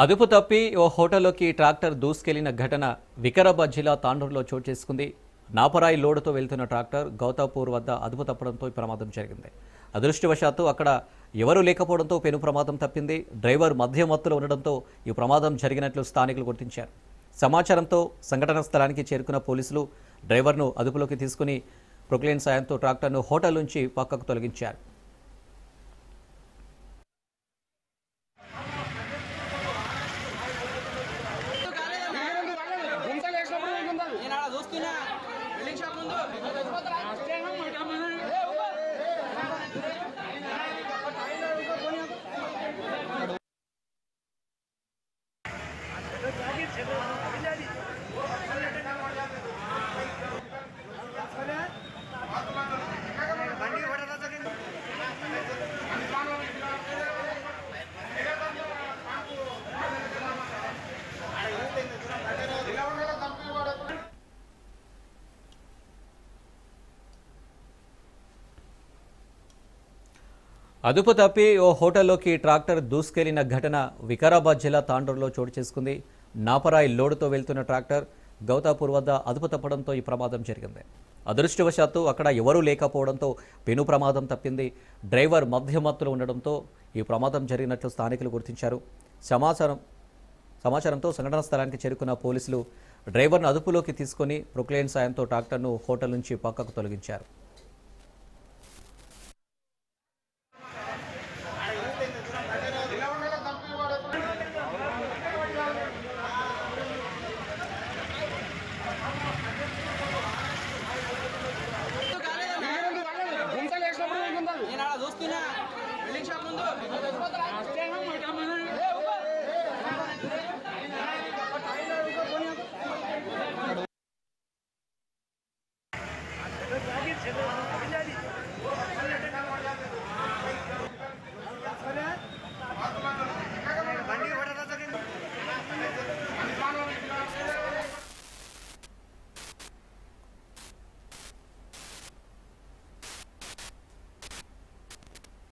అదుపు తప్పి ఓ హోటల్లోకి ట్రాక్టర్ దూసుకెళ్లిన ఘటన వికారాబాద్ జిల్లా తాండూరులో చోటు చేసుకుంది. నాపరాయి లోడుతో వెళ్తున్న ట్రాక్టర్ గౌతాపూర్ వద్ద అదుపు తప్పడంతో ఈ ప్రమాదం జరిగింది. అదృష్టవశాత్తు అక్కడ ఎవరూ లేకపోవడంతో పెను ప్రమాదం తప్పింది. డ్రైవర్ మధ్యమత్తులో ఉండడంతో ఈ ప్రమాదం జరిగినట్లు స్థానికులు గుర్తించారు. సమాచారంతో సంఘటనా స్థలానికి చేరుకున్న పోలీసులు డ్రైవర్ను అదుపులోకి తీసుకుని ప్రొక్లేన్ సాయంతో ట్రాక్టర్ను హోటల్ నుంచి పక్కకు తొలగించారు. అదుపు తప్పి ఓ హోటల్లోకి ట్రాక్టర్ దూసుకెళ్లిన ఘటన వికారాబాద్ జిల్లా తాండూరులో చోటు చేసుకుంది. నాపరాయి లోడుతో వెళ్తున్న ట్రాక్టర్ గౌతాపూర్ వద్ద అదుపు తప్పడంతో ఈ ప్రమాదం జరిగింది. అదృష్టవశాత్తు అక్కడ ఎవరూ లేకపోవడంతో పెను ప్రమాదం తప్పింది. డ్రైవర్ మధ్యమత్తులో ఉండడంతో ఈ ప్రమాదం జరిగినట్లు స్థానికులు గుర్తించారు. సమాచారంతో సంఘటనా స్థలానికి చేరుకున్న పోలీసులు డ్రైవర్ను అదుపులోకి తీసుకుని ప్రొక్లేన్ సాయంతో ట్రాక్టర్ను హోటల్ నుంచి పక్కకు తొలగించారు.